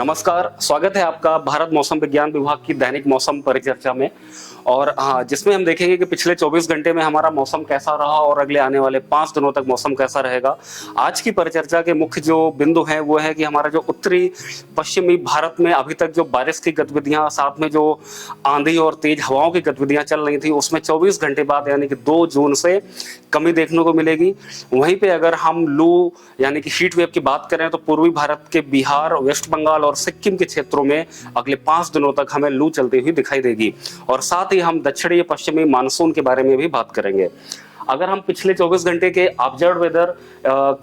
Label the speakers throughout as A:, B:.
A: नमस्कार, स्वागत है आपका भारत मौसम विज्ञान विभाग की दैनिक मौसम परिचर्चा में। और जिसमें हम देखेंगे कि पिछले 24 घंटे में हमारा मौसम कैसा रहा और अगले आने वाले 5 दिनों तक मौसम कैसा रहेगा। आज की परिचर्चा के मुख्य जो बिंदु हैं वो है कि हमारा जो उत्तरी पश्चिमी भारत में अभी तक जो बारिश की गतिविधियां, साथ में जो आंधी और तेज हवाओं की गतिविधियां चल रही थी, उसमें 24 घंटे बाद यानी कि 2 जून से कमी देखने को मिलेगी। वहीं पे अगर हम लू यानी कि हीट वेव की बात करें तो पूर्वी भारत के बिहार, वेस्ट बंगाल और सिक्किम के क्षेत्रों में अगले 5 दिनों तक हमें लू चलती हुई दिखाई देगी। और साथ ही हम दक्षिणी पश्चिमी मानसून के बारे में भी बात करेंगे। अगर हम पिछले 24 घंटे के ऑब्जर्व्ड वेदर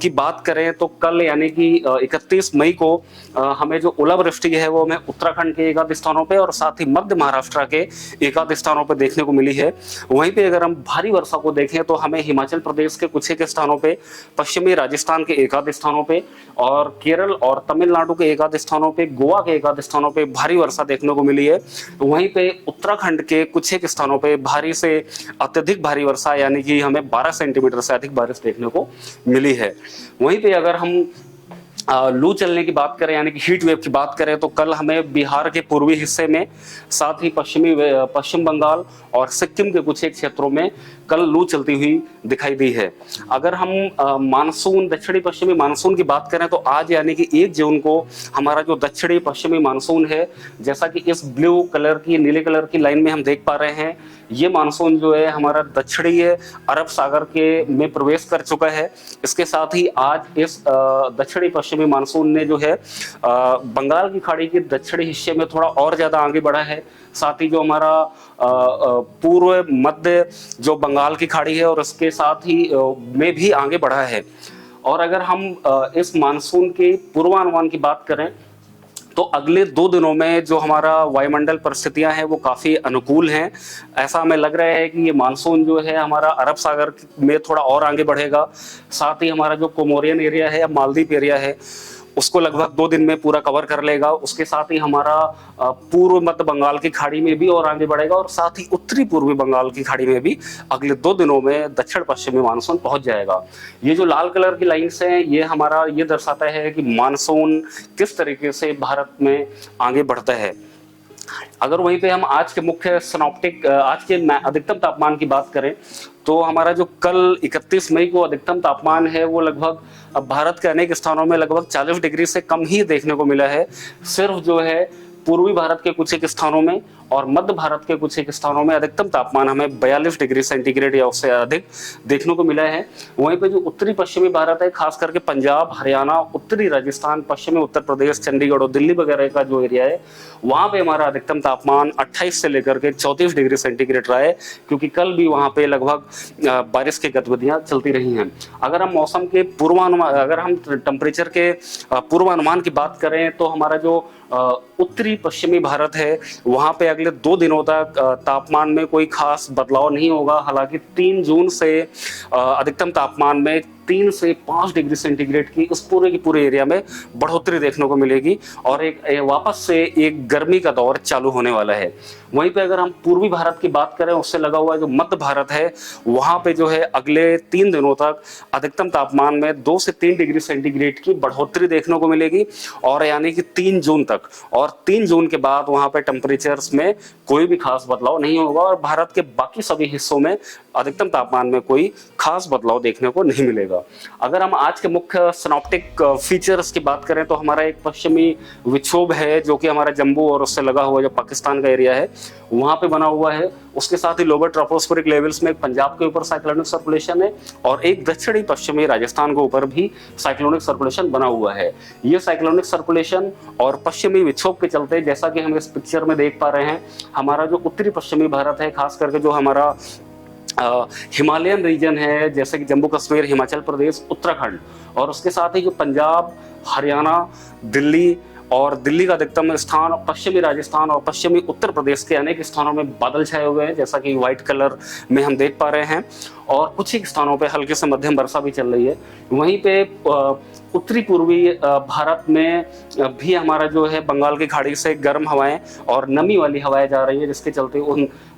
A: की बात करें तो कल यानी कि 31 मई को हमें जो ओलावृष्टि है वो हमें उत्तराखंड के एकाध स्थानों पे और साथ ही मध्य महाराष्ट्र के एकाध स्थानों पे देखने को मिली है। वहीं पे अगर हम भारी वर्षा को देखें तो हमें हिमाचल प्रदेश के कुछ एक स्थानों पे, पश्चिमी राजस्थान के एकाध स्थानों पे और केरल और तमिलनाडु के एकाध स्थानों पे, गोवा के एकाध स्थानों पे भारी वर्षा देखने को मिली है। वहीं पे उत्तराखंड के कुछ एक स्थानों पे भारी से अत्यधिक भारी वर्षा यानी कि हमें 12 सेंटीमीटर से अधिक बारिश देखने को मिली है। वहीं पे अगर हम लू चलने की बात करें यानी कि हीट वेव की बात करें तो कल हमें बिहार के पूर्वी हिस्से में, साथ ही पश्चिम बंगाल और सिक्किम के कुछ एक क्षेत्रों में कल लू चलती हुई दिखाई दी है। अगर हम मानसून, दक्षिणी पश्चिमी मानसून की बात करें तो आज यानी कि 1 जून को हमारा जो दक्षिणी पश्चिमी मानसून है, जैसा कि इस ब्लू कलर की, नीले कलर की लाइन में हम देख पा रहे हैं, ये मानसून जो है हमारा दक्षिणी अरब सागर के में प्रवेश कर चुका है। इसके साथ ही आज इस दक्षिणी पश्चिमी मानसून ने जो है बंगाल की खाड़ी के दक्षिणी हिस्से में थोड़ा और ज्यादा आगे बढ़ा है। साथ ही जो हमारा पूर्व मध्य जो बंगाल की खाड़ी है और उसके साथ ही में भी आगे बढ़ा है। और अगर हम इस मानसून के पूर्वानुमान की बात करें तो अगले 2 दिनों में जो हमारा वायुमंडल परिस्थितियां हैं वो काफी अनुकूल हैं। ऐसा हमें लग रहा है कि ये मानसून जो है हमारा अरब सागर में थोड़ा और आगे बढ़ेगा। साथ ही हमारा जो कोमोरियन एरिया है या मालदीव एरिया है उसको लगभग 2 दिन में पूरा कवर कर लेगा। उसके साथ ही हमारा पूर्व मध्य बंगाल की खाड़ी में भी और आगे बढ़ेगा और साथ ही उत्तरी पूर्वी बंगाल की खाड़ी में भी अगले 2 दिनों में दक्षिण पश्चिमी मानसून पहुंच जाएगा। ये जो लाल कलर की लाइन्स हैं ये हमारा ये दर्शाता है कि मानसून किस तरीके से भारत में आगे बढ़ता है। अगर वहीं पे हम आज के मुख्य सिनॉप्टिक, आज के अधिकतम तापमान की बात करें तो हमारा जो कल 31 मई को अधिकतम तापमान है वो लगभग भारत के अनेक स्थानों में लगभग 40 डिग्री से कम ही देखने को मिला है। सिर्फ जो है पूर्वी भारत के कुछ एक स्थानों में और मध्य भारत के कुछ एक स्थानों में अधिकतम तापमान हमें 42 डिग्री सेंटीग्रेड या उससे अधिक देखने को मिला है। वहीं पे जो उत्तरी पश्चिमी भारत है, खास करके पंजाब, हरियाणा, उत्तरी राजस्थान, पश्चिमी उत्तर प्रदेश, चंडीगढ़ और दिल्ली वगैरह का जो एरिया है वहां पे हमारा अधिकतम तापमान 28 से लेकर के 34 डिग्री सेंटीग्रेड रहा है, क्योंकि कल भी वहां पे लगभग बारिश की गतिविधियां चलती रही हैं। अगर हम मौसम के पूर्वानुमान, अगर हम टेम्परेचर के पूर्वानुमान की बात करें तो हमारा जो उत्तरी पश्चिमी भारत है वहां पे अगले 2 दिनों तक तापमान में कोई खास बदलाव नहीं होगा। हालांकि 3 जून से अधिकतम तापमान में 3 से 5 डिग्री सेंटीग्रेड की इस पूरे के पूरे एरिया में बढ़ोतरी देखने को मिलेगी और एक वापस से एक गर्मी का दौर चालू होने वाला है। वहीं पे अगर हम पूर्वी भारत की बात करें, उससे लगा हुआ जो मध्य भारत है वहां पे जो है अगले 3 दिनों तक अधिकतम तापमान में 2 से 3 डिग्री सेंटीग्रेड की बढ़ोतरी देखने को मिलेगी और यानी कि 3 जून तक। और 3 जून के बाद वहां पे टेम्परेचर्स में कोई भी खास बदलाव नहीं होगा और भारत के बाकी सभी हिस्सों में अधिकतम तापमान में कोई खास बदलाव देखने को नहीं मिलेगा। अगर हम आज के मुख्य सिनॉप्टिक फीचर्स की बात करें तो हमारा एक पश्चिमी विक्षोभ है जो कि हमारा जम्मू और उससे लगा हुआ जो पाकिस्तान का एरिया है वहां पे बना हुआ है। उसके साथ ही लोअर ट्रोपोस्फेरिक लेवल्स में पंजाब के ऊपर साइक्लोनिक सर्कुलेशन है और एक दक्षिणी पश्चिमी राजस्थान के ऊपर भी साइक्लोनिक सर्कुलेशन बना हुआ है। ये साइक्लोनिक सर्कुलेशन और पश्चिमी विक्षोभ के चलते, जैसा कि हम इस पिक्चर में देख पा रहे हैं, हमारा जो उत्तरी पश्चिमी भारत है, खास करके जो हमारा हिमालयन रीजन है जैसे कि जम्मू कश्मीर, हिमाचल प्रदेश, उत्तराखंड और उसके साथ ही जो पंजाब, हरियाणा, दिल्ली और दिल्ली का अधिकतम स्थान, पश्चिमी राजस्थान और पश्चिमी उत्तर प्रदेश के अनेक स्थानों में बादल छाए हुए हैं, जैसा कि व्हाइट कलर में हम देख पा रहे हैं और कुछ ही स्थानों पे हल्के से मध्यम वर्षा भी चल रही है। वहीं पे उत्तरी पूर्वी भारत में भी हमारा जो है बंगाल की खाड़ी से गर्म हवाएं और नमी वाली हवाएं जा रही है, जिसके चलते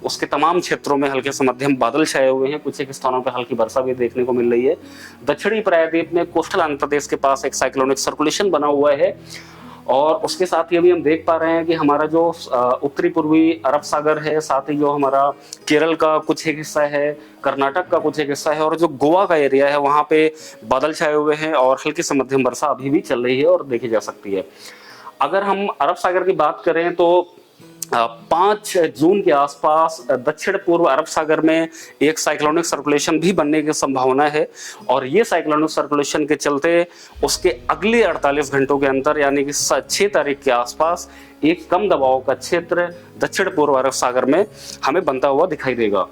A: उसके तमाम क्षेत्रों में हल्के से मध्यम बादल छाए हुए हैं। कुछ एक स्थानों पर हल्की वर्षा भी देखने को मिल रही है। दक्षिणी प्रायद्वीप में कोस्टल आंध्र प्रदेश के पास एक साइक्लोनिक सर्कुलेशन बना हुआ है और उसके साथ ही अभी हम देख पा रहे हैं कि हमारा जो उत्तरी पूर्वी अरब सागर है, साथ ही जो हमारा केरल का कुछ एक हिस्सा है, कर्नाटक का कुछ एक हिस्सा है और जो गोवा का एरिया है वहाँ पे बादल छाए हुए हैं और हल्की से मध्यम वर्षा अभी भी चल रही है और देखी जा सकती है। अगर हम अरब सागर की बात करें तो 5 जून के आसपास दक्षिण पूर्व अरब सागर में एक साइक्लोनिक सर्कुलेशन भी बनने की संभावना है और ये साइक्लोनिक सर्कुलेशन के चलते उसके अगले 48 घंटों के अंदर यानी कि 6 तारीख के आसपास एक कम दबाव का क्षेत्र दक्षिण पूर्व अरब सागर में हमें बनता हुआ दिखाई देगा।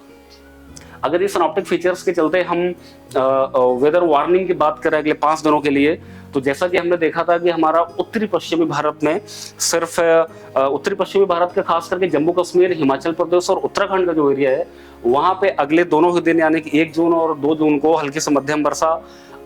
A: अगर ये सिनॉप्टिक फीचर्स के चलते हम वेदर वार्निंग की बात करें अगले 5 दिनों के लिए, तो जैसा कि हमने देखा था कि हमारा उत्तरी पश्चिमी भारत में सिर्फ उत्तरी पश्चिमी भारत के खास करके जम्मू कश्मीर, हिमाचल प्रदेश और उत्तराखंड का जो एरिया है वहां पे अगले दोनों ही दिन यानी कि 1 जून और 2 जून को हल्की से मध्यम वर्षा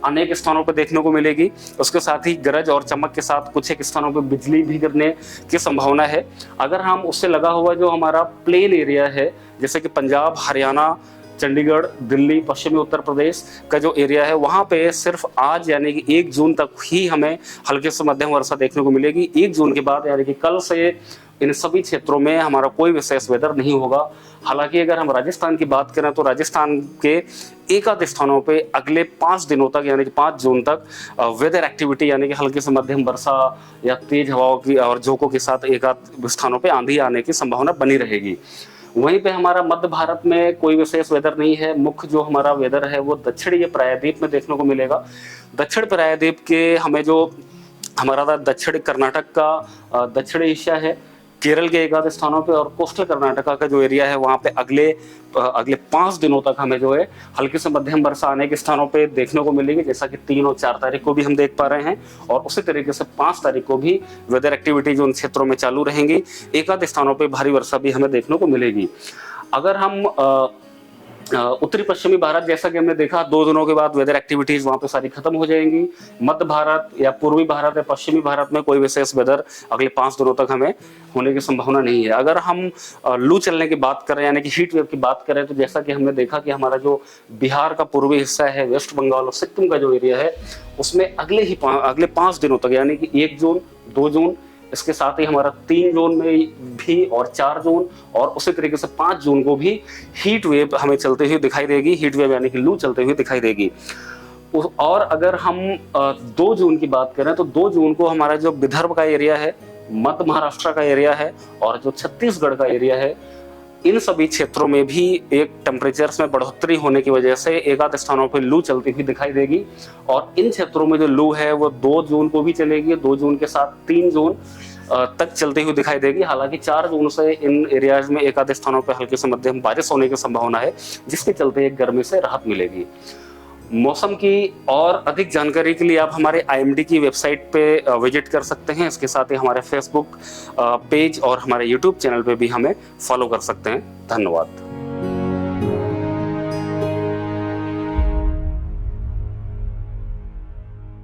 A: अनेक स्थानों पर देखने को मिलेगी। उसके साथ ही गरज और चमक के साथ कुछ एक स्थानों पर बिजली भी गिरने की संभावना है। अगर हम उससे लगा हुआ जो हमारा प्लेन एरिया है जैसे कि पंजाब, हरियाणा, चंडीगढ़, दिल्ली, पश्चिमी उत्तर प्रदेश का जो एरिया है वहां पे सिर्फ आज यानी कि 1 जून तक ही हमें हल्के से मध्यम वर्षा देखने को मिलेगी। 1 जून के बाद यानी कि कल से इन सभी क्षेत्रों में हमारा कोई विशेष वेदर नहीं होगा। हालांकि अगर हम राजस्थान की बात करें तो राजस्थान के एक आध स्थानों पे अगले 5 दिनों तक यानी कि 5 जून तक वेदर एक्टिविटी यानी कि हल्की से मध्यम वर्षा या तेज हवाओं की और झोंकों के साथ एक आध स्थानों पर आंधी आने की संभावना बनी रहेगी। वहीं पे हमारा मध्य भारत में कोई विशेष वेदर नहीं है। मुख्य जो हमारा वेदर है वो दक्षिणी प्रायद्वीप में देखने को मिलेगा। दक्षिण प्रायद्वीप के हमें जो हमारा दक्षिण कर्नाटक का दक्षिणी हिस्सा है, केरल के एक आध स्थानों पे और कोस्टल कर्नाटका का जो एरिया है वहाँ पे अगले 5 दिनों तक हमें जो है हल्की से मध्यम वर्षा आने के स्थानों पे देखने को मिलेगी, जैसा कि 3 और 4 तारीख को भी हम देख पा रहे हैं। और उसी तरीके से 5 तारीख को भी वेदर एक्टिविटी जो उन क्षेत्रों में चालू रहेंगी, एक आध स्थानों पे भारी वर्षा भी हमें देखने को मिलेगी। अगर हम उत्तरी पश्चिमी भारत जैसा कि हमने देखा 2 दिनों के बाद वेदर एक्टिविटीज वहां पे सारी खत्म हो जाएंगी। मध्य भारत या पूर्वी भारत या पश्चिमी भारत में कोई विशेष वेदर अगले 5 दिनों तक हमें होने की संभावना नहीं है। अगर हम लू चलने की बात करें यानी कि हीट वेव की बात करें तो जैसा कि हमने देखा कि हमारा जो बिहार का पूर्वी हिस्सा है, वेस्ट बंगाल और सिक्किम का जो एरिया है उसमें अगले 5 दिनों तक यानी कि 1 जून, 2 जून, इसके साथ ही हमारा 3 जून में भी और 4 जून और उसी तरीके से 5 जून को भी हीट वेव हमें चलते हुए दिखाई देगी। हीट वेव यानी कि लू चलते हुए दिखाई देगी। और अगर हम 2 जून की बात करें तो 2 जून को हमारा जो विदर्भ का एरिया है, मध्य महाराष्ट्र का एरिया है और जो छत्तीसगढ़ का एरिया है, इन सभी क्षेत्रों में भी एक टेम्परेचर्स में बढ़ोतरी होने की वजह से एक आध स्थानों पर लू चलती हुई दिखाई देगी। और इन क्षेत्रों में जो लू है वो 2 जून को भी चलेगी, 2 जून के साथ 3 जून तक चलती हुई दिखाई देगी। हालांकि 4 जून से इन एरियाज में एक आध स्थानों पर हल्की से मध्यम बारिश होने की संभावना है, जिसके चलते एक गर्मी से राहत मिलेगी। मौसम की और अधिक जानकारी के लिए आप हमारे IMD की वेबसाइट पे विजिट कर सकते हैं। इसके साथ ही हमारे फेसबुक पेज और हमारे YouTube चैनल पे भी हमें फॉलो कर सकते हैं। धन्यवाद।